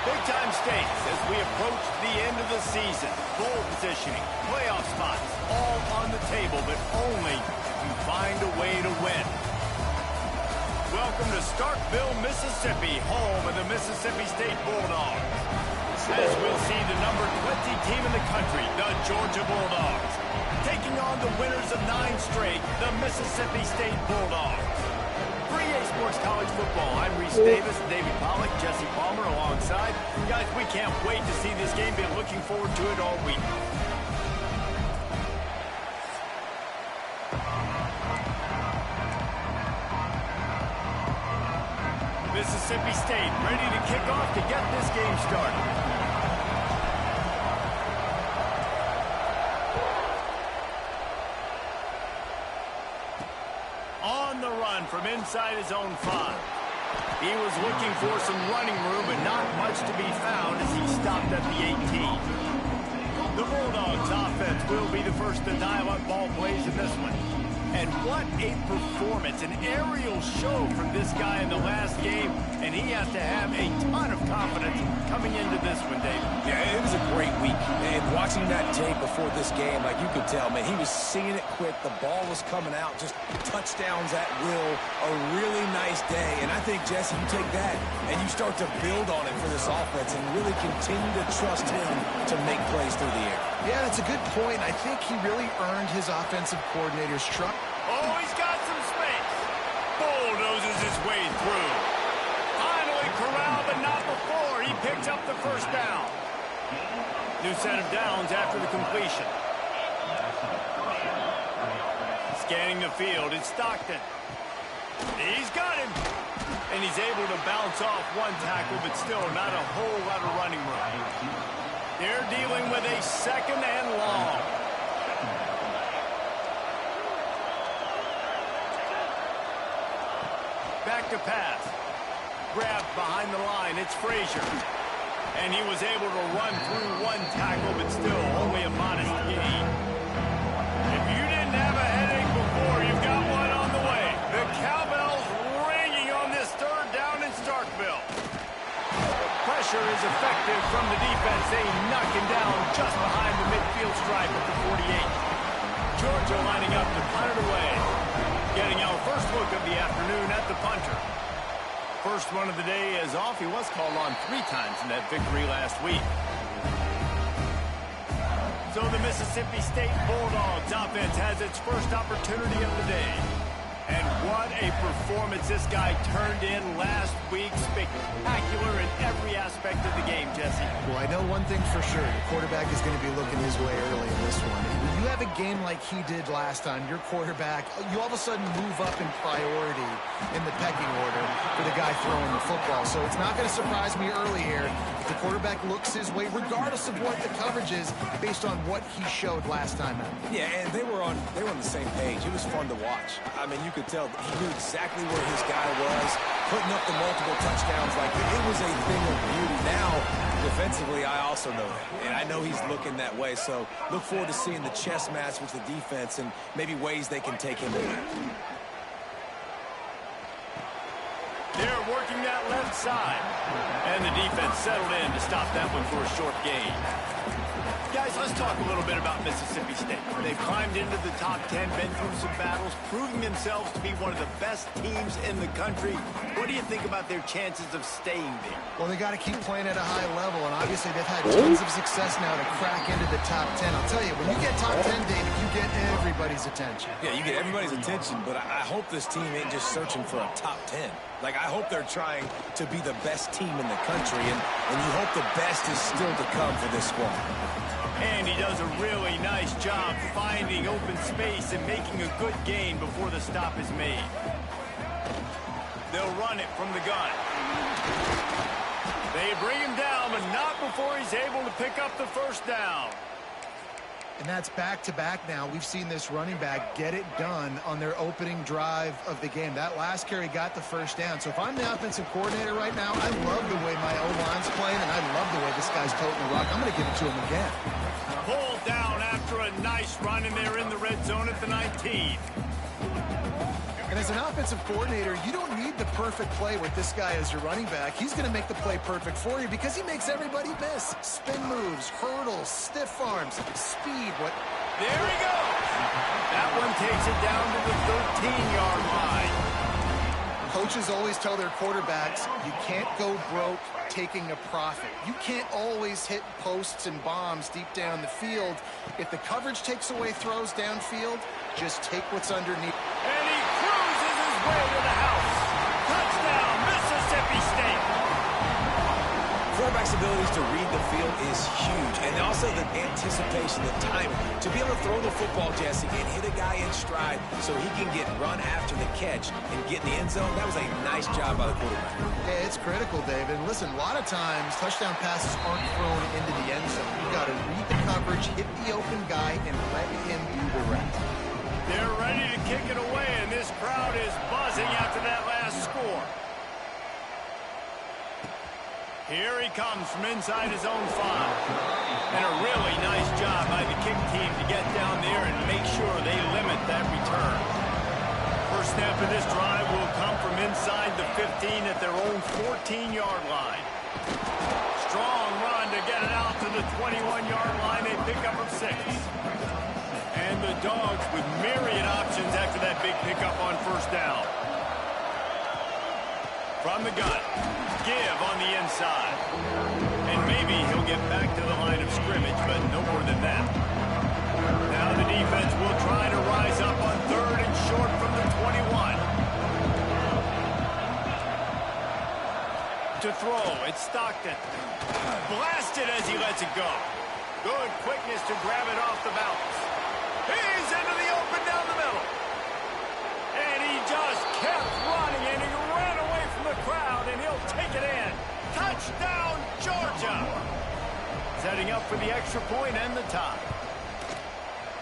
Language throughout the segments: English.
Big-time stakes as we approach the end of the season. Bowl positioning, playoff spots, all on the table, but only if you find a way to win. Welcome to Starkville, Mississippi, home of the Mississippi State Bulldogs. As we'll see the number 20 team in the country, the Georgia Bulldogs, taking on the winners of 9 straight, the Mississippi State Bulldogs. For EA Sports College Football, I'm Reese Davis, Davey Pollock, Jesse Palmer alongside. Guys, we can't wait to see this game. Been looking forward to it all week. Mississippi State ready to kick off to get this game started. On the run from inside his own 5. He was looking for some running room, but not much to be found as he stopped at the 18. The Bulldogs offense will be the first to dial up ball plays in this one. And what a performance, an aerial show from this guy in the last game, and he has to have a ton of confidence coming into this one, Dave. Yeah, it was a great week, and watching that tape before this game, like you could tell, man, he was seeing it quick, the ball was coming out, just touchdowns at will, a really nice day, and I think, Jesse, you take that, and you start to build on it for this offense and really continue to trust him to make plays through the air. Yeah, that's a good point. I think he really earned his offensive coordinator's trust. Oh, he's got some space. Bulldozes his way through. Finally corralled, but not before he picks up the first down. New set of downs after the completion. Scanning the field, it's Stockton. He's got him. And he's able to bounce off one tackle, but still not a whole lot of running room. They're dealing with a second and long. Back to pass. Grabbed behind the line. It's Frazier. And he was able to run through one tackle, but still only a modest gain. If you didn't have a headache before, you've got one on the way. The cowbell's ringing on this third down in Starkville. Pressure is effective from the defense. They knock him down just behind the midfield stripe at the 48. Georgia lining up to punt it away. Getting our first look of the afternoon at the punter. First one of the day is off. He was called on 3 times in that victory last week. So the Mississippi State Bulldogs offense has its first opportunity of the day. And what a performance this guy turned in last week. Spectacular in every aspect of the game, Jesse. Well, I know one thing for sure. The quarterback is going to be looking his way early in this one. And when you have a game like he did last time, your quarterback, you all of a sudden move up in priority in the pecking order for the guy throwing the football. So it's not going to surprise me early here if the quarterback looks his way, regardless of what the coverage is, based on what he showed last time out. Yeah, and they were on the same page. It was fun to watch. I mean, you could tell he knew exactly where his guy was, putting up the multiple touchdowns. Like, it was a thing of beauty. Now, defensively, I also know that, and I know he's looking that way. So look forward to seeing the chess match with the defense and maybe ways they can take him in. They're working that left side, and the defense settled in to stop that one for a short gain. Guys, let's talk a little bit about Mississippi State. They've climbed into the top 10, been through some battles, proving themselves to be one of the best teams in the country. What do you think about their chances of staying there? Well, they got to keep playing at a high level, and obviously they've had tons of success now to crack into the top 10. I'll tell you, when you get top 10, David, you get everybody's attention. Yeah, you get everybody's attention, but I hope this team ain't just searching for a top 10. Like, I hope they're trying to be the best team in the country, and you hope the best is still to come for this squad. And he does a really nice job finding open space and making a good gain before the stop is made. They'll run it from the gun. They bring him down, but not before he's able to pick up the first down. And that's back-to-back now. We've seen this running back get it done on their opening drive of the game. That last carry got the first down. So if I'm the offensive coordinator right now, I love the way my O-line's playing, and I love the way this guy's toting the rock. I'm going to give it to him again. Pulled down after a nice run, and they're in the red zone at the 19. And as as an offensive coordinator, you don't need the perfect play with this guy as your running back. He's going to make the play perfect for you because he makes everybody miss. Spin moves, hurdles, stiff arms, speed. There he goes. That one takes it down to the 13-yard line. Coaches always tell their quarterbacks, you can't go broke taking a profit. You can't always hit posts and bombs deep down the field. If the coverage takes away throws downfield, just take what's underneath. And he cruises his way to the house. Touchdown, Mississippi State. Quarterback's abilities to read the field is huge. And also the anticipation, the timing. To be able to throw the football, Jesse, and hit a guy in stride so he can get run after the catch and get in the end zone, that was a nice job by the quarterback. Yeah, it's critical, David. Listen, a lot of times touchdown passes aren't thrown into the end zone. You got to read the coverage, hit the open guy, and let him do the rest. They're ready to kick it away, and this crowd is buzzing after that last score. Here he comes from inside his own 5. And a really nice job by the kick team to get down there and make sure they limit that return. First snap of this drive will come from inside the 15 at their own 14-yard line. Strong run to get it out to the 21-yard line. They pick up of 6. And the Dogs with myriad options after that big pickup on first down. From the gun, give on the inside. And maybe he'll get back to the line of scrimmage, but no more than that. Now the defense will try to rise up on 3rd and short from the 21. To throw, it's Stockton. Blasted as he lets it go. Good quickness to grab it off the bounce. He's into the open down the middle. And he just kept running, and he ran away from the crowd, and he'll take it in. Touchdown, Georgia. Setting up for the extra point and the tie.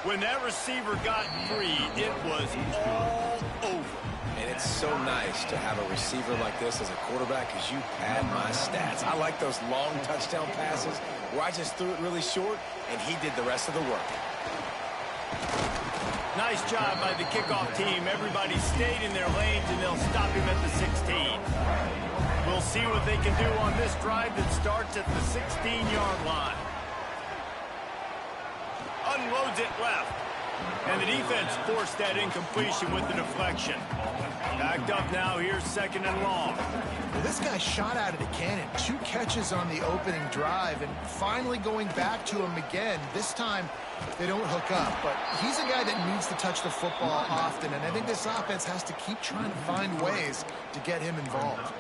When that receiver got free, it was all over. And it's so nice to have a receiver like this as a quarterback because you pad my stats. I like those long touchdown passes where I just threw it really short, and he did the rest of the work. Nice job by the kickoff team. Everybody stayed in their lanes, and they'll stop him at the 16. We'll see what they can do on this drive that starts at the 16-yard line. Unloads it left. And the defense forced that incompletion with the deflection. Backed up now, here's 2nd and long. Well, this guy shot out of the cannon. 2 catches on the opening drive, and finally going back to him again. This time, they don't hook up, but he's a guy that needs to touch the football often, and I think this offense has to keep trying to find ways to get him involved.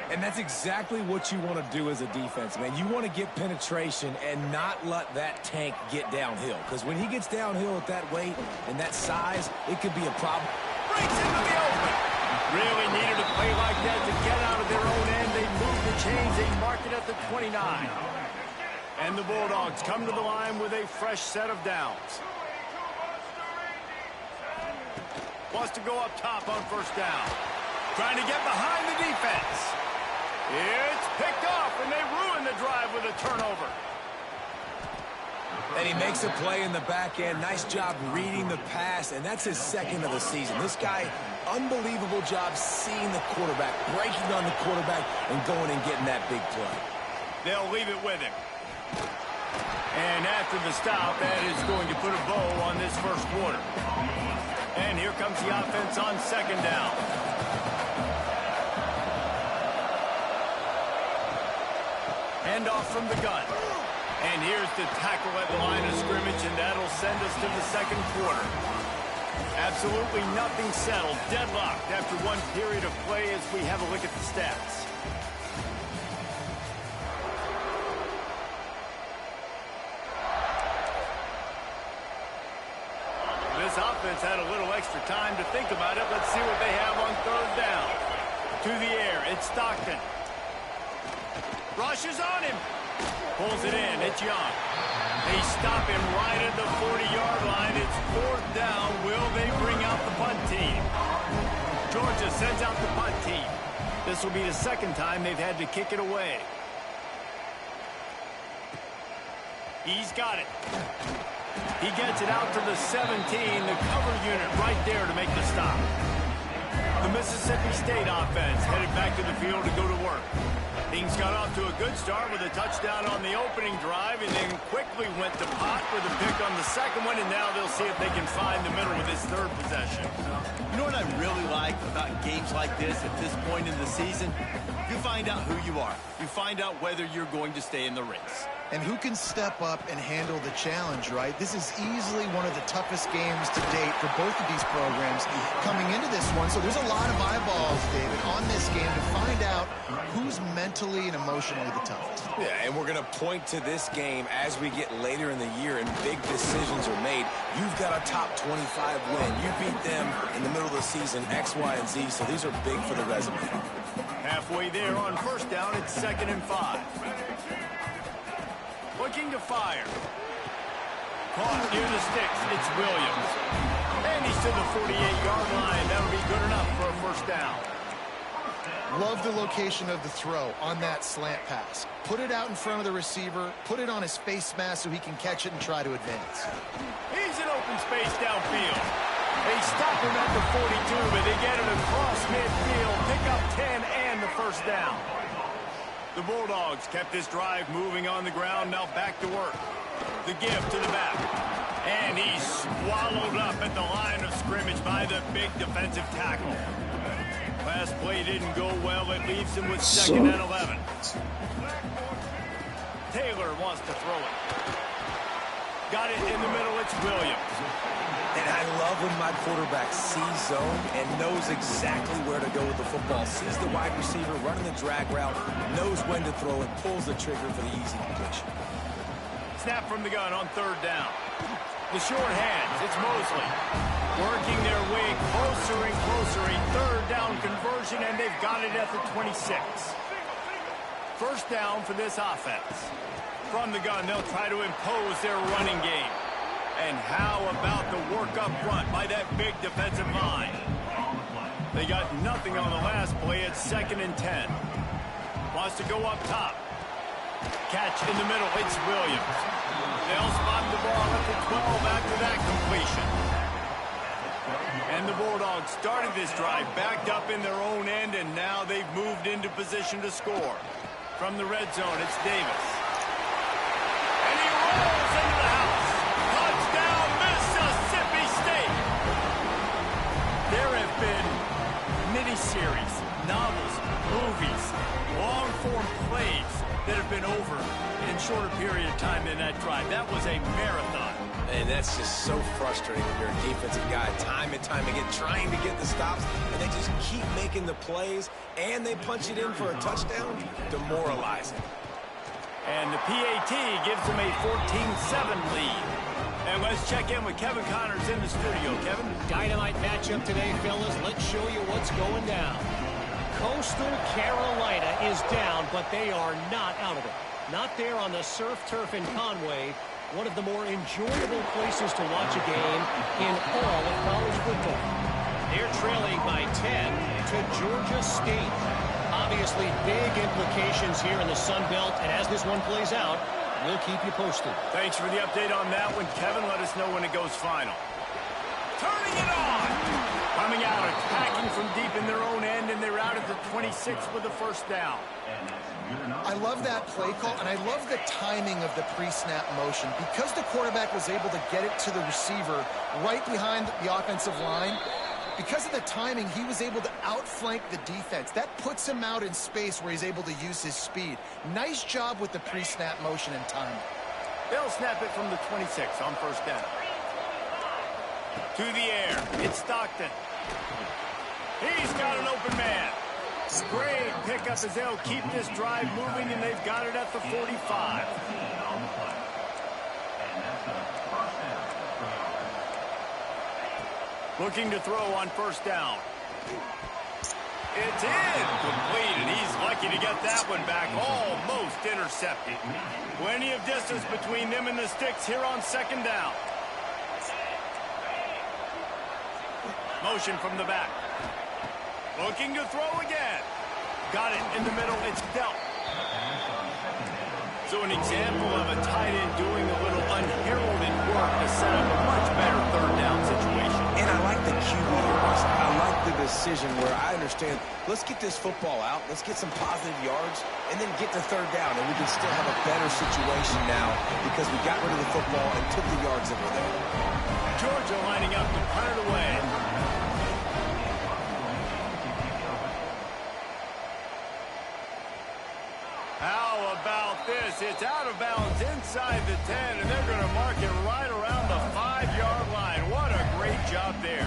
And that's exactly what you want to do as a defense, man. You want to get penetration and not let that tank get downhill. Because when he gets downhill at that weight and that size, it could be a problem. Breaks into the open. Really needed a play like that to get out of their own end. They move the chains. They mark it at the 29. And the Bulldogs come to the line with a fresh set of downs. Wants to go up top on first down. Trying to get behind the defense. It's picked off, and they ruin the drive with a turnover. And he makes a play in the back end. Nice job reading the pass, and that's his 2nd of the season. This guy, unbelievable job seeing the quarterback, breaking on the quarterback, and going and getting that big play. They'll leave it with him. And after the stop, that is going to put a bow on this first quarter. And here comes the offense on 2nd down. Handoff from the gun. And here's the tackle at the line of scrimmage, and that'll send us to the 2nd quarter. Absolutely nothing settled. Deadlocked after one period of play as we have a look at the stats. This offense had a little extra time to think about it. Let's see what they have on 3rd down. To the air, it's Stockton. Rushes on him. Pulls it in. It's Young. They stop him right at the 40-yard line. It's 4th down. Will they bring out the punt team? Georgia sends out the punt team. This will be the 2nd time they've had to kick it away. He's got it. He gets it out to the 17. The cover unit right there to make the stop. The Mississippi State offense headed back to the field to go to work. Things got off to a good start with a touchdown on the opening drive and then quickly went to pot for the pick on the second one, and now they'll see if they can find the middle with this third possession. You know what I really like about games like this at this point in the season? You find out who you are. You find out whether you're going to stay in the race. And who can step up and handle the challenge, right? This is easily one of the toughest games to date for both of these programs coming into this one. So there's a lot of eyeballs, David, on this game to find out who's mentally and emotionally the toughest. Yeah, and we're going to point to this game as we get later in the year and big decisions are made. You've got a top 25 win. You beat them in the middle of the season, X, Y, and Z, so these are big for the resume. Halfway there on first down, it's 2nd and 5. Looking to fire. Caught near the sticks. It's Williams. And he's to the 48-yard line. That'll be good enough for a first down. Love the location of the throw on that slant pass. Put it out in front of the receiver. Put it on his face mask so he can catch it and try to advance. He's in open space downfield. They stop him at the 42, but they get it across midfield. Pick up 10 and the first down. The Bulldogs kept this drive moving on the ground, now back to work. The give to the back. And he's swallowed up at the line of scrimmage by the big defensive tackle. Last play didn't go well. It leaves him with 2nd and 11. Taylor wants to throw it. Got it in the middle. It's Williams. And I love when my quarterback sees zone and knows exactly where to go with the football. Sees the wide receiver running the drag route, knows when to throw it, pulls the trigger for the easy completion. Snap from the gun on 3rd down. The short hands, it's Mosley. Working their way closer and closer. A 3rd down conversion, and they've got it at the 26. First down for this offense. From the gun, they'll try to impose their running game. And how about the work up front by that big defensive line? They got nothing on the last play. It's 2nd and 10. Wants to go up top. Catch in the middle. It's Williams. They'll spot the ball at the 12 after that completion. And the Bulldogs started this drive backed up in their own end, and now they've moved into position to score. From the red zone, it's Davis. And he rolls into the house. Touchdown, Mississippi State. There have been miniseries, novels, movies, long-form plays that have been over in a shorter period of time than that drive. That was a marathon. And that's just so frustrating when you're a defensive guy time and time again trying to get the stops, and they just keep making the plays, and they punch it in for a touchdown. Demoralizing. And the PAT gives them a 14-7 lead. And let's check in with Kevin Connors in the studio. Kevin? Dynamite matchup today, fellas. Let's show you what's going down. Coastal Carolina is down, but they are not out of it. Not there on the surf turf in Conway, one of the more enjoyable places to watch a game in all of college football. They're trailing by 10 to Georgia State. Obviously, big implications here in the Sun Belt, and as this one plays out, we'll keep you posted. Thanks for the update on that one, Kevin. Let us know when it goes final. Turning it on! Coming out, attacking from deep in their own end, and they're out at the 26 with the first down. I love that play call, and I love the timing of the pre-snap motion. Because the quarterback was able to get it to the receiver right behind the offensive line, because of the timing, he was able to outflank the defense. That puts him out in space where he's able to use his speed. Nice job with the pre-snap motion and timing. They'll snap it from the 26 on first down. To the air, it's Stockton. He's got an open man. Great pickup as they'll keep this drive moving, and they've got it at the 45. Looking to throw on first down. It's incomplete, and he's lucky to get that one back. Almost intercepted. Plenty of distance between them and the sticks here on second down. Motion from the back. Looking to throw again. Got it in the middle. It's dealt. So an example of a tight end doing a little unheralded work to set up a much better third down situation. And I like the QB. I like the decision where I understand, let's get this football out, let's get some positive yards, and then get to third down, and we can still have a better situation now because we got rid of the football and took the yards that were there. Georgia lining up to punt it away. How about this? It's out of bounds inside the 10, and they're going to mark it right around the 5-yard line. What a great job there.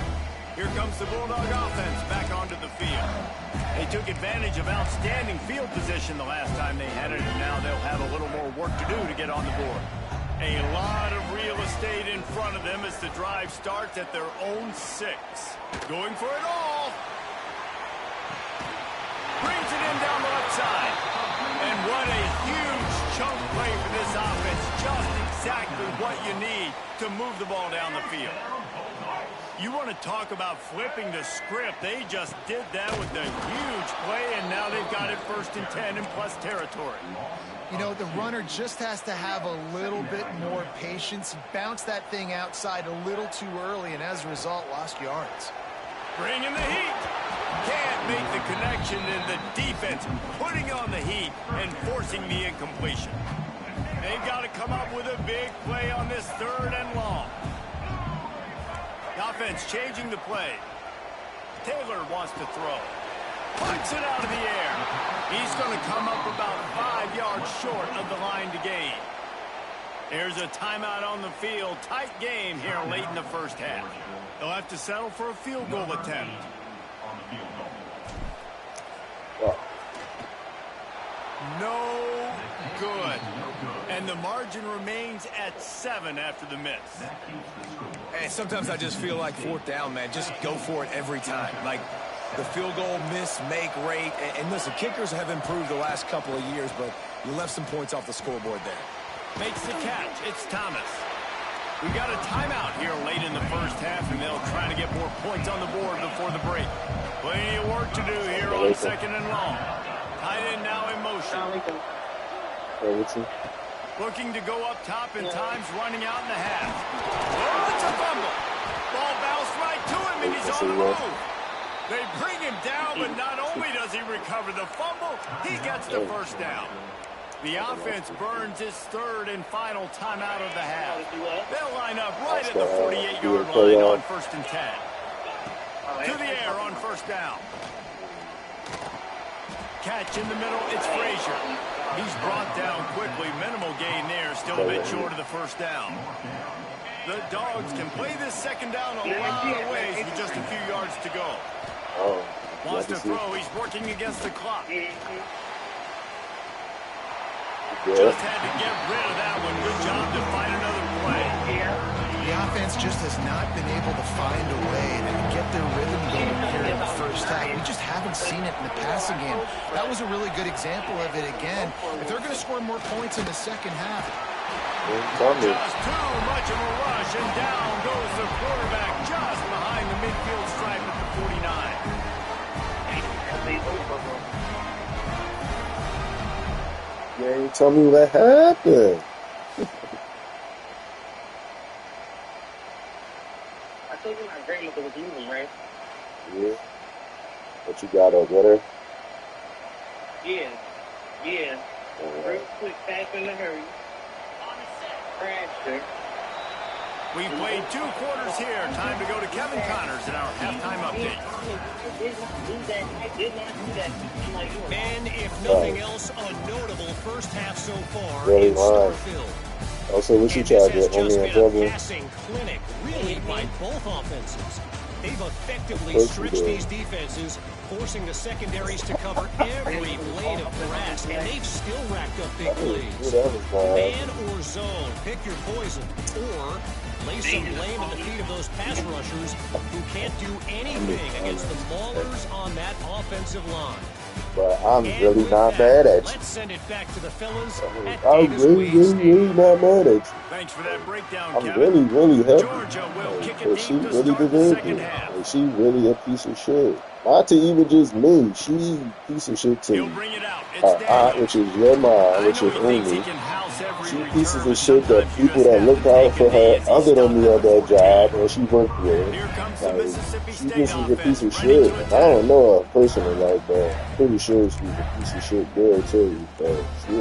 Here comes the Bulldog offense back onto the field. They took advantage of outstanding field position the last time they had it, and now they'll have a little more work to do to get on the board. A lot of real estate in front of them as the drive starts at their own 6. Going for it all. Brings it in down the left side. And what a huge chunk play for this offense. Just exactly what you need to move the ball down the field. You want to talk about flipping the script. They just did that with a huge play, and now they've got it 1st and 10 in plus territory. You know, the runner just has to have a little bit more patience. Bounce that thing outside a little too early, and as a result, lost yards. Bringing the heat. Can't make the connection, and the defense putting on the heat and forcing the incompletion. They've got to come up with a big play on this 3rd and long. The offense changing the play. Taylor wants to throw. Puts it out of the air. He's going to come up about 5 yards short of the line to gain. There's a timeout on the field. Tight game here late in the first half. They'll have to settle for a field goal attempt. No good. And the margin remains at 7 after the miss. And sometimes I just feel like 4th down, man. Just go for it every time. Like the field goal miss-make rate. And listen, kickers have improved the last couple of years, but you left some points off the scoreboard there. Makes the catch. It's Thomas. We got a timeout here late in the first half, and they'll try to get more points on the board before the break. Plenty of work to do here on 2nd and long. Tight end now in motion. Looking to go up top, and time's running out in the half. Oh, it's a fumble. Ball bounced right to him, and he's on the move. They bring him down, but not only does he recover the fumble, he gets the 1st down. The offense burns his 3rd and final timeout of the half. They'll line up right at the 48-yard line on 1st and 10. To the air on 1st down. Catch in the middle, it's Frazier. He's brought down quickly. Minimal gain there, still a bit short of the 1st down. The Dogs can play this 2nd down a lot of ways with just a few yards to go. Wants to throw, he's working against the clock. Just had to get rid of that one. Good job to find another play. The offense just has not been able to find a way to get their rhythm going here in the first half. We just haven't seen it in the passing game. That was a really good example of it again. If they're going to score more points in the second half. Just too much of a rush, and down goes the quarterback just behind the midfield stripe at the 49. Yeah, you tell me what happened. I told you my grandmother was moving, right? Yeah. But you got up with her? Yeah. Real quick, fast in a hurry. Crashed her. We played 2 quarters here. Time to go to Kevin Connors in our halftime update. I did not do that. And if nothing else, a notable first half so far Really in Starfield. Also, what you And try this to has get on just me in been trouble? a passing clinic, really, by both offenses. They've effectively Of course you stretched did. these defenses, forcing the secondaries to cover every blade of grass, and they've still racked up big plays. Man or zone, pick your poison, or lay some blame at the feet of those pass rushers who can't do anything against the maulers on that offensive line. But I'm And really with not that, mad at you. let's send it back to the fellas at I'm Davis really, Wade really, Stadium. really not mad at you. Thanks for that breakdown, I'm Kevin. really, really happy. Georgia will kick it Because she deep to really start the deserved second it. half. And she really a piece of shit. Not to even just me. She piece of shit He'll too. bring it out. It's Her aunt, Daniels. which is your mom, I which know is he thinks he Amy. can house She pieces of shit that people that look out for her other than me at that job, and she worked with. Like, she just is a piece of shit. I don't know her personally like that. I'm pretty sure she's a piece of shit girl too. But she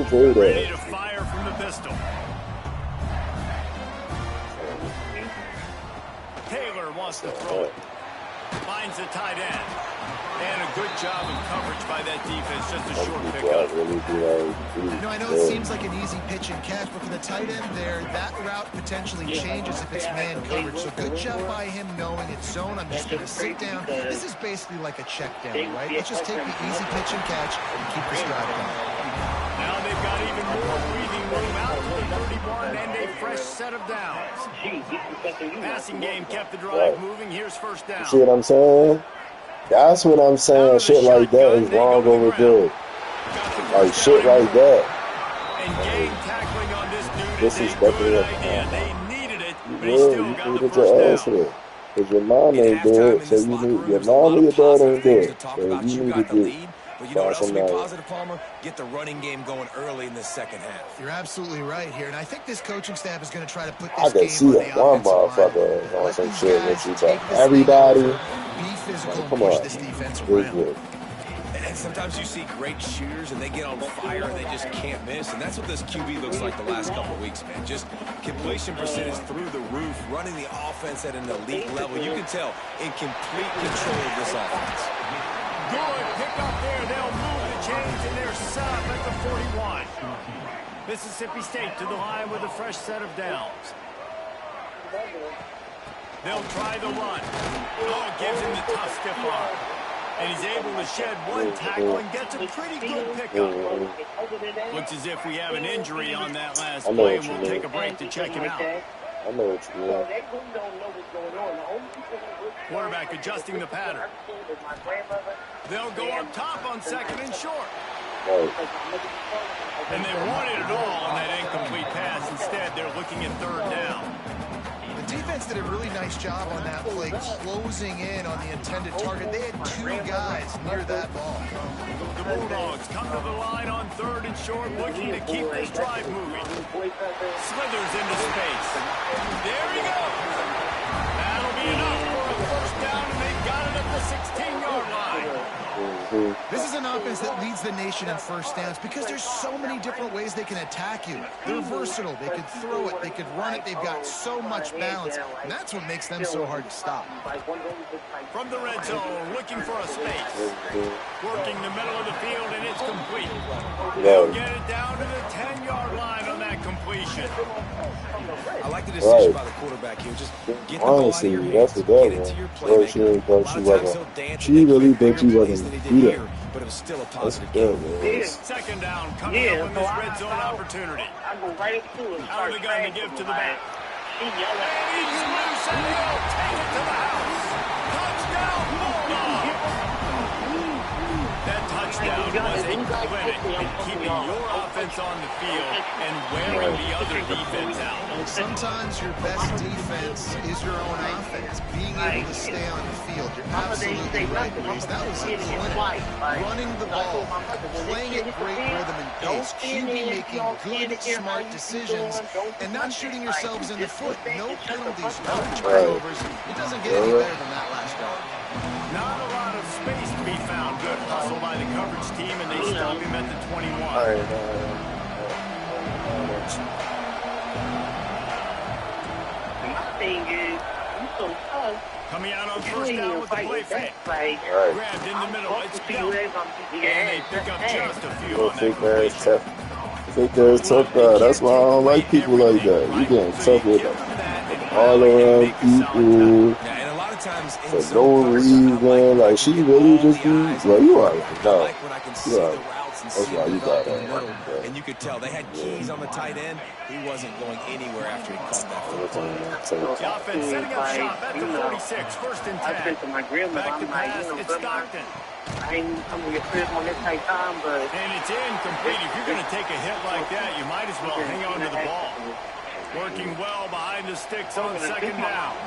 betrayed Ready to that. fire from the pistol. Taylor wants to throw it. Finds the tight end. And a good job of coverage by that defense. Just a short pickup. I know it seems like an easy pitch and catch, but for the tight end there, that route potentially changes if it's man coverage. So good job by him knowing it's zone. I'm just going to sit down. This is basically like a check down, right? Let's just take the easy pitch and catch and keep the stride going. Now they've got even more breathing room out to the 31 and a fresh set of downs. Passing game kept the drive moving. Here's first down. See what I'm saying? That's what I'm saying. Shit like that is wrong over good. Like shit like that. And game tackling on this dude This is is a good definitely idea. They needed it, but he yeah, still you got can the get your ass first down. hit. Because your mom In ain't do halftime it, in so this you locker need room, your there's a lot mom or of your daughter positive ain't do things to it. talk So about. you You need got to the do lead, but you know what else will be somebody. positive, Palmer? Get the running game going early in the second half. You're absolutely right here, and I think this coaching staff is going to try to put I this can game see on that the one offensive line. motherfucker on Let some these shit with guys you, take but this everybody, thing over, be physical, like, and come push on, this defense this around. good. And sometimes you see great shooters and they get on fire and they just can't miss. And that's what this QB looks like the last couple of weeks, man. Just completion percentage through the roof, running the offense at an elite level. You can tell in complete control of this offense. Good pick up there. They'll move the chains, and they're set up at the 41. Mississippi State to the line with a fresh set of downs. They'll try the run. Oh, it gives him the tough stiff arm. And he's able to shed one tackle and gets a pretty good pickup. Looks as if we have an injury on that last play, and we'll take a break to check him out. I know what you mean. Quarterback adjusting the pattern. They'll go up top on second and short. Right. And they wanted it all on that incomplete pass. Instead, they're looking at third down. The defense did a really nice job on that play, closing in on the intended target. They had two guys near that ball. The Bulldogs come to the line on third and short, looking to keep this drive moving. Slithers into space. There he goes. That'll be enough for a first down, and they've got it at the 16-yard line. This is an offense that leads the nation in first downs because there's so many different ways they can attack you. They're versatile. They could throw it. They could run it. They've got so much balance, and that's what makes them so hard to stop. From the red zone, looking for a space. Working the middle of the field, and it's complete. They'll get it down to the 10-yard line on that completion. I like the decision by the quarterback here. Just get the ball out of your hands, that's get it to your playmaker. She really think she wasn't do that. But it was still a That's positive good, game. man. Second down coming up in this red zone opportunity. I go right up to him. Out of the gun to give to the back. He And yelled he's loose, and he'll take it to the house. Touchdown, Bulldogs! That touchdown was a clinic in keeping your offense on the field and wearing the other defense out. Sometimes your best defense is your own offense, being able to stay on the field. You're absolutely right, Reese. That was a clinic. Running the ball, playing at great rhythm and pace, QB making good, smart decisions, and not shooting yourselves in the foot. No penalties, no turnovers. It doesn't get any better than that last drive. Not a lot of space to be found. Good hustle by the coverage team, and they stop him at the 21. All right, my thing is, you so tough. Coming out on first down with the play fake. Like, Grabbed in the middle. It's dealt. And they pick up just a few on that fake ass completion. tough. Fake ass tough guy. That's why I don't like people like that. You getting tough with them. All around people. Yeah, and a lot of times in For zone no coverage, reason. Like she really just be, well, you are. I No. like when I can see You the are. routes and That's see why them you develop got in the that. middle. And you could tell they had keys on the tight end. He wasn't going anywhere after he caught that football. The offense setting up shop at the 46. First and I 10. said to my grandmother, Back to I'm like, pass. It's grandma, Stockton. I ain't come to your crib on this tight time, but And it's incomplete. If you're going to take a hit like that, you might as well hang on to the ball. Working well behind the sticks on second down.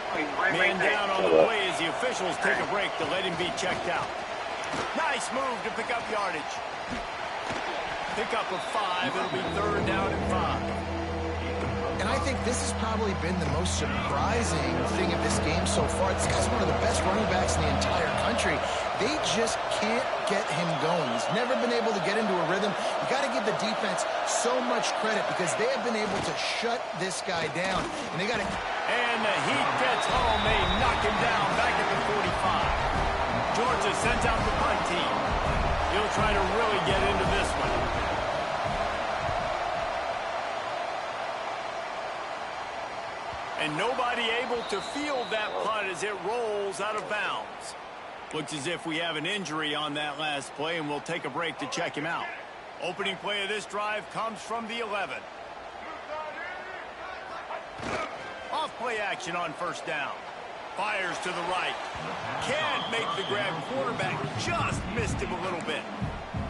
Man down on the play as the officials take a break to let him be checked out. Nice move to pick up yardage. pickup of 5. It'll be 3rd down and 5. And I think this has probably been the most surprising thing of this game so far. This guy's one of the best running backs in the entire country. They just can't get him going. He's never been able to get into a rhythm. You got to give the defense so much credit because they have been able to shut this guy down. And they got to... And the heat gets home. They knock him down back at the 45. Georgia sends out the punt team. He'll try to really get into this one. And nobody able to field that punt as it rolls out of bounds. Looks as if we have an injury on that last play, and we'll take a break to check him out. Opening play of this drive comes from the 11. Off play action on 1st down. Fires to the right. Can't make the grab. Quarterback just missed him a little bit.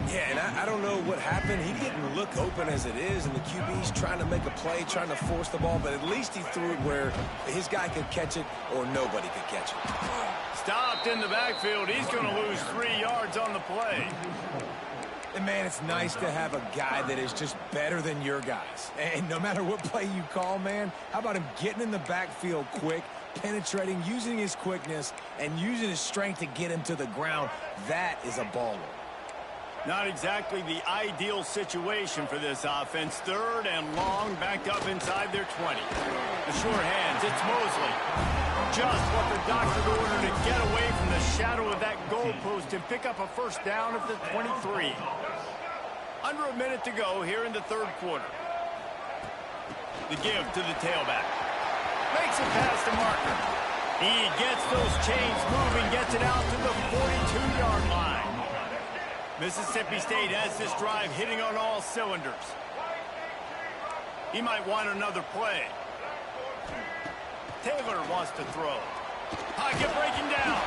Yeah, and I don't know what happened. He didn't look open as it is, and the QB's trying to make a play, trying to force the ball, but at least he threw it where his guy could catch it or nobody could catch it. Stopped in the backfield. He's going to lose 3 yards on the play. And, man, it's nice to have a guy that is just better than your guys. And no matter what play you call, man, how about him getting in the backfield quick, penetrating, using his quickness, and using his strength to get him to the ground? That is a baller. Not exactly the ideal situation for this offense. 3rd and long, backed up inside their 20. The sure hands, it's Mosley. Just what the doctor ordered to get away from the shadow of that goalpost and pick up a 1st down at the 23. Under a minute to go here in the 3rd quarter. The give to the tailback. Makes it past the marker. He gets those chains moving, gets it out to the 42-yard line. Mississippi State has this drive hitting on all cylinders. He might want another play. Taylor wants to throw. Pocket breaking down.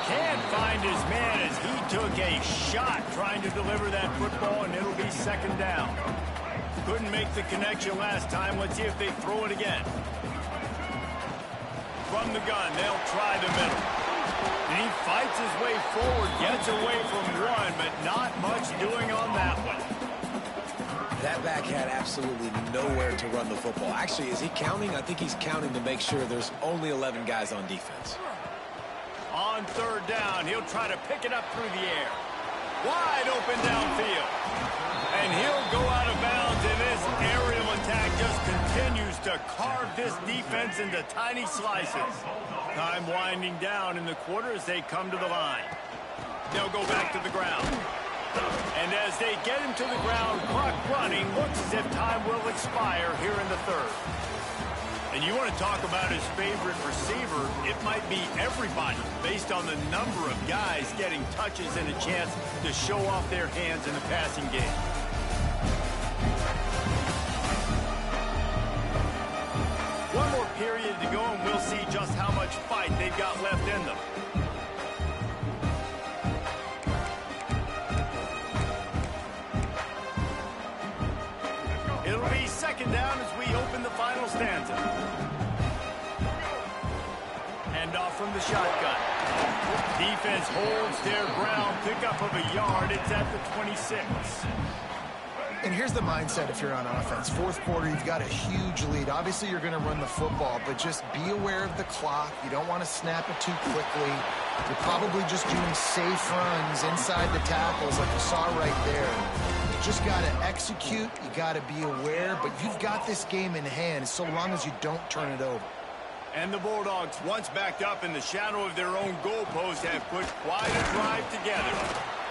Can't find his man as he took a shot trying to deliver that football, and it'll be 2nd down. Couldn't make the connection last time. Let's see if they throw it again. From the gun, they'll try the middle. And he fights his way forward, gets away from one, but not much doing on that one. That back had absolutely nowhere to run the football. Actually, is he counting? I think he's counting to make sure there's only 11 guys on defense. On 3rd down, he'll try to pick it up through the air. Wide open downfield. And he'll go out of bounds, and this aerial attack just continues to carve this defense into tiny slices. Time winding down in the quarter as they come to the line. They'll go back to the ground. And as they get him to the ground, clock running, looks as if time will expire here in the 3rd. And you want to talk about his favorite receiver, it might be everybody based on the number of guys getting touches and a chance to show off their hands in the passing game. One more period to go, and we'll see just how much fight they've got left in them. It'll be 2nd down as we open the final stanza. Hand off from the shotgun. Defense holds their ground, pickup of a yard. It's at the 26. And here's the mindset if you're on offense. 4th quarter, you've got a huge lead. Obviously, you're going to run the football, but just be aware of the clock. You don't want to snap it too quickly. You're probably just doing safe runs inside the tackles like you saw right there. You just got to execute. You got to be aware, but you've got this game in hand so long as you don't turn it over. And the Bulldogs, once backed up in the shadow of their own goalpost, have put quite a drive together.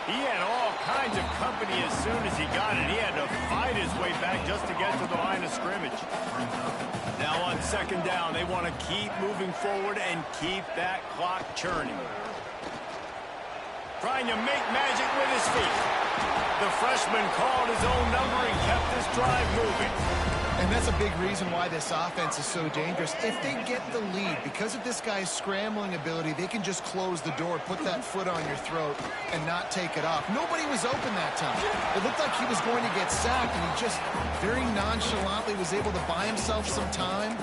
He had all kinds of company as soon as he got it. He had to fight his way back just to get to the line of scrimmage. Now on 2nd down, they want to keep moving forward and keep that clock churning. Trying to make magic with his feet. The freshman called his own number and kept this drive moving. And that's a big reason why this offense is so dangerous. If they get the lead, because of this guy's scrambling ability, they can just close the door, put that foot on your throat, and not take it off. Nobody was open that time. It looked like he was going to get sacked, and he just very nonchalantly was able to buy himself some time,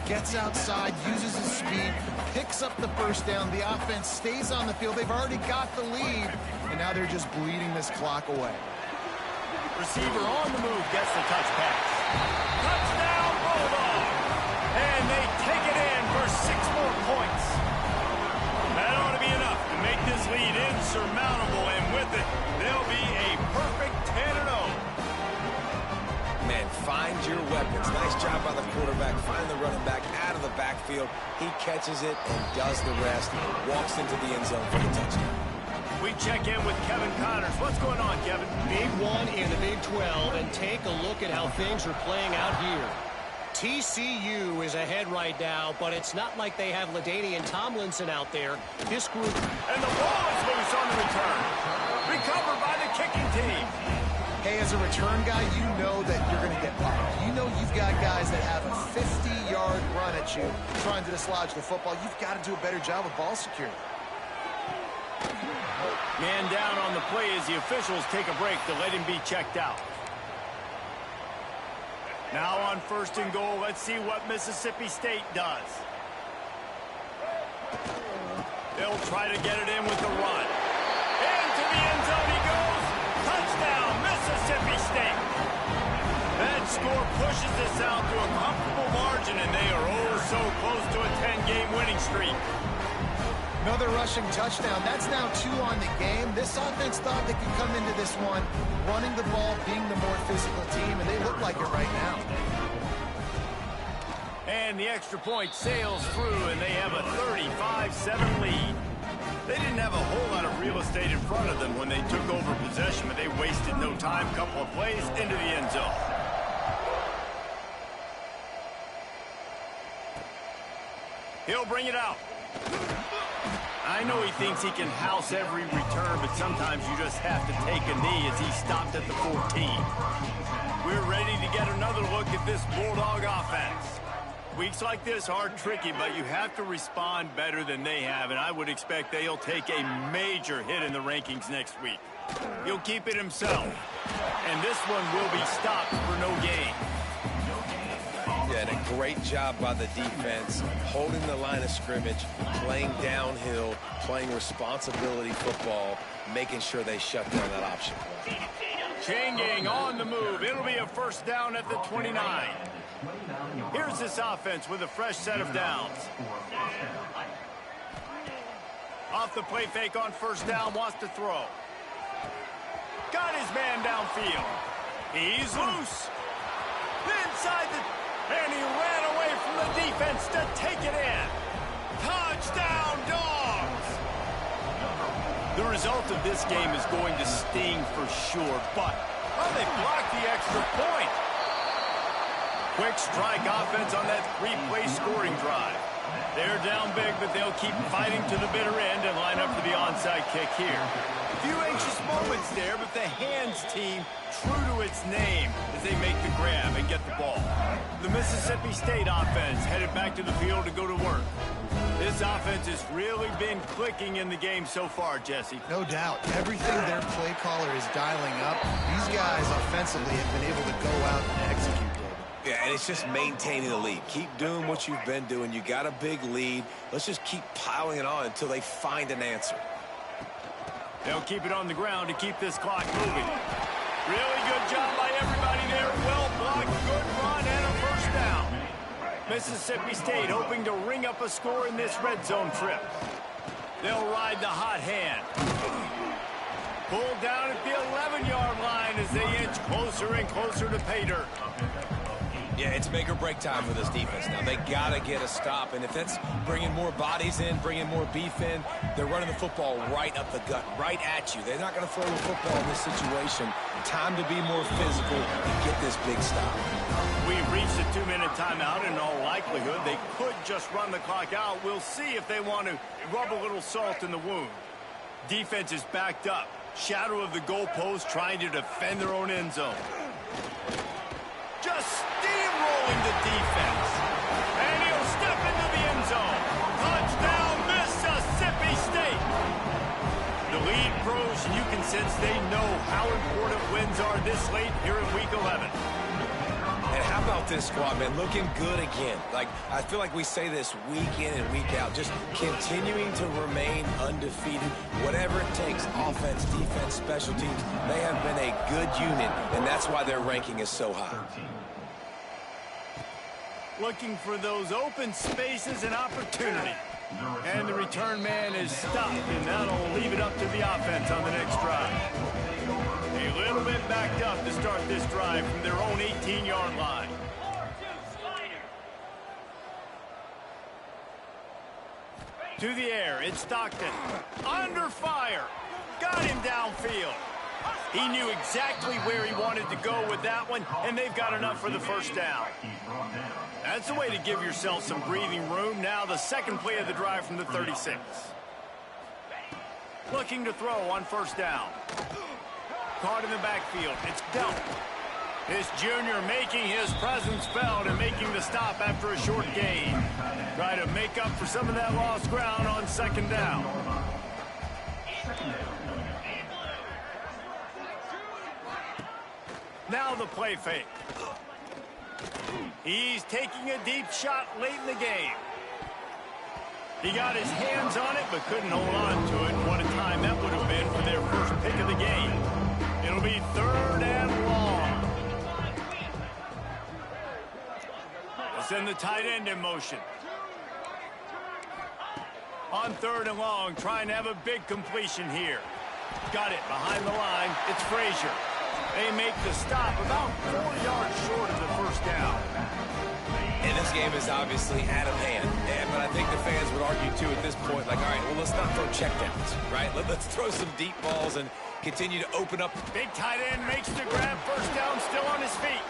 gets outside, uses his speed, picks up the 1st down. The offense stays on the field. They've already got the lead, and now they're just bleeding this clock away. Receiver on the move gets the touch pass. Touchdown, Bulldog! And they take it in for 6 more points. That ought to be enough to make this lead insurmountable, and with it, they'll be a perfect 10-0. Man, find your weapons. Nice job by the quarterback. Find the running back out of the backfield. He catches it and does the rest. Walks into the end zone for the touchdown. We check in with Kevin Connors. What's going on, Kevin? Big one in the Big 12, and take a look at how things are playing out here. TCU is ahead right now, but it's not like they have LaDainian Tomlinson out there. This group... And the ball is loose on the return. Recovered by the kicking team. Hey, as a return guy, you know that you're going to get popped. You know you've got guys that have a 50-yard run at you trying to dislodge the football. You've got to do a better job of ball security. Man down on the play as the officials take a break to let him be checked out. Now on 1st and goal, let's see what Mississippi State does. They'll try to get it in with the run. Into the end zone he goes. Touchdown, Mississippi State. That score pushes this out to a comfortable margin, and they are oh so close to a 10-game winning streak. Another rushing touchdown. That's now 2 on the game. This offense thought they could come into this one running the ball, being the more physical team, and they look like it right now. And the extra point sails through, and they have a 35-7 lead. They didn't have a whole lot of real estate in front of them when they took over possession, but they wasted no time. Couple of plays into the end zone. He'll bring it out. I know he thinks he can house every return, but sometimes you just have to take a knee as he stopped at the 14. We're ready to get another look at this Bulldog offense. Weeks like this are tricky, but you have to respond better than they have, and I would expect they'll take a major hit in the rankings next week. He'll keep it himself, and this one will be stopped for no gain. Yeah, and a great job by the defense, holding the line of scrimmage, playing downhill, playing responsibility football, making sure they shut down that option play. Changing on the move. It'll be a 1st down at the 29. Here's this offense with a fresh set of downs. Off the play fake on 1st down, wants to throw. Got his man downfield. He's loose. Inside the... And he ran away from the defense to take it in. Touchdown, Dogs! The result of this game is going to sting for sure, but they blocked the extra point. Quick strike offense on that 3-play scoring drive. They're down big, but they'll keep fighting to the bitter end and line up for the onside kick here. A few anxious moments there, but the hands team true to its name as they make the grab and get the ball. The Mississippi State offense headed back to the field to go to work. This offense has really been clicking in the game so far, Jesse. No doubt. Everything their play caller is dialing up, these guys offensively have been able to go out and execute. Yeah, and it's just maintaining the lead. Keep doing what you've been doing. You got a big lead. Let's just keep piling it on until they find an answer. They'll keep it on the ground to keep this clock moving. Really good job by everybody there. Well blocked, good run, and a 1st down. Mississippi State hoping to ring up a score in this red zone trip. They'll ride the hot hand. Pulled down at the 11-yard line as they inch closer and closer to pay dirt. Yeah, it's make or break time for this defense now. They got to get a stop, and if that's bringing more bodies in, bringing more beef in, they're running the football right up the gut, right at you. They're not going to throw the football in this situation. Time to be more physical and get this big stop. We've reached a 2-minute timeout. In all likelihood, they could just run the clock out. We'll see if they want to rub a little salt in the wound. Defense is backed up. Shadow of the goalpost trying to defend their own end zone. Just steamrolling the defense. And he'll step into the end zone. Touchdown, Mississippi State. The lead grows, and you can sense they know how important wins are this late here in Week 11. And how about this squad, man? Looking good again. Like, I feel like we say this week in and week out, just continuing to remain undefeated. Whatever it takes, offense, defense, special teams, they have been a good unit, and that's why their ranking is so high. Looking for those open spaces and opportunity. And the return man is stopped, and that'll leave it up to the offense on the next drive. A little bit backed up to start this drive from their own 18-yard line. To the air, it's Stockton. Under fire. Got him downfield. He knew exactly where he wanted to go with that one, and they've got enough for the first down. That's the way to give yourself some breathing room. Now the second play of the drive from the 36. Looking to throw on first down. Caught in the backfield. It's Dell. This junior making his presence felt and making the stop after a short gain. Try to make up for some of that lost ground on second down. Now the play fake. He's taking a deep shot late in the game. He got his hands on it but couldn't hold on to it. What a time that would have been for their first pick of the game. It'll be 3rd and long. They'll send the tight end in motion. On 3rd and long, trying to have a big completion here. Got it behind the line. It's Frazier. They make the stop about 4 yards short of the first down. And this game is obviously out of hand. But I think the fans would argue, too, at this point, like, all right, well, let's not throw checkdowns, right? Let's throw some deep balls and continue to open up. Big tight end makes the grab. First down, still on his feet.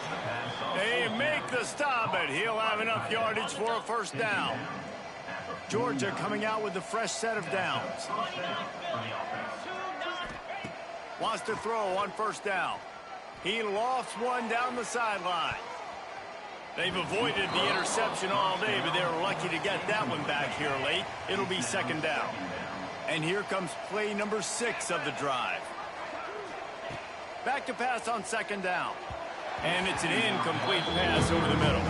They make the stop, but he'll have enough yardage for a first down. Georgia coming out with a fresh set of downs. Wants to throw on first down. He lofts one down the sideline. They've avoided the interception all day, but they're lucky to get that one back here late. It'll be second down. And here comes play number 6 of the drive. Back to pass on second down. And it's an incomplete pass over the middle.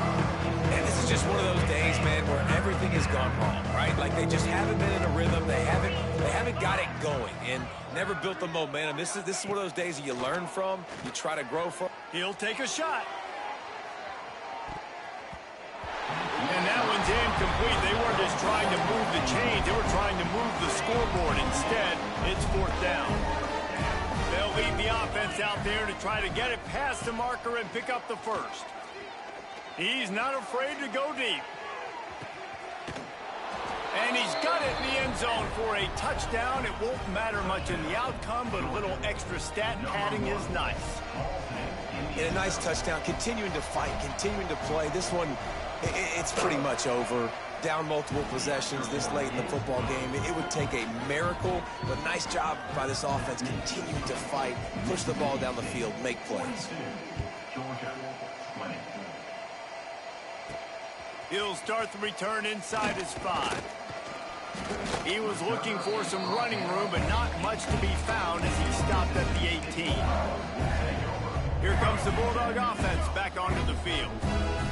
And this is just one of those days, man, where everything has gone wrong, right? Like they just haven't been in a rhythm. They haven't got it going and never built the momentum. This is one of those days that you learn from, you try to grow from. He'll take a shot. And that one's incomplete. They weren't just trying to move the chains. They were trying to move the scoreboard. Instead, it's 4th down. They'll lead the offense out there to try to get it past the marker and pick up the first. He's not afraid to go deep. And he's got it in the end zone for a touchdown. It won't matter much in the outcome, but a little extra stat padding is nice. And a nice touchdown, continuing to fight, continuing to play. This one, it's pretty much over. Down multiple possessions this late in the football game. It would take a miracle, but nice job by this offense continuing to fight, push the ball down the field, make plays. He'll start the return inside his 5. He was looking for some running room, but not much to be found as he stopped at the 18. Here comes the Bulldog offense back onto the field.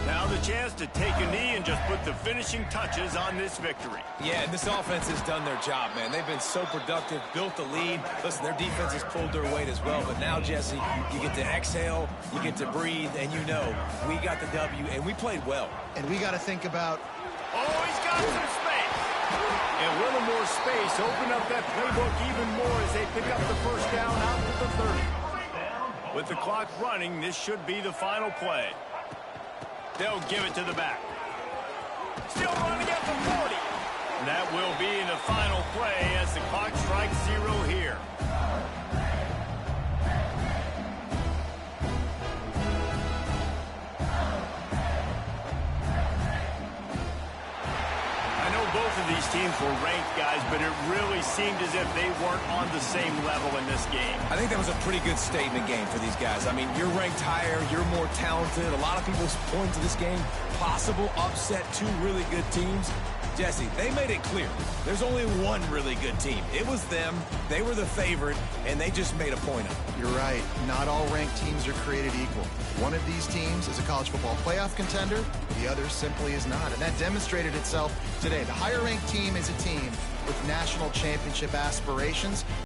Now the chance to take a knee and just put the finishing touches on this victory. Yeah, and this offense has done their job, man. They've been so productive, built the lead. Listen, their defense has pulled their weight as well. But now, Jesse, you get to exhale, you get to breathe, and you know we got the W, and we played well. And we got to think about... Oh, he's got some space. And a little more space. Open up that playbook even more as they pick up the first down out to the 30. With the clock running, this should be the final play. They'll give it to the back. Still running at the 40. That will be the final play as the clock strikes 0 here. I know both of these teams were ranked, guys, but it really seemed as if they weren't on the same level in this game. I think that was a pretty good statement game for these guys. I mean, you're ranked higher, you're more talented. A lot of people point to this game, possible upset, 2 really good teams. Jesse, they made it clear. There's only one really good team. It was them. They were the favorite, and they just made a point of it. You're right. Not all ranked teams are created equal. One of these teams is a college football playoff contender. The other simply is not. And that demonstrated itself today. The higher ranked team is a team with national championship aspirations.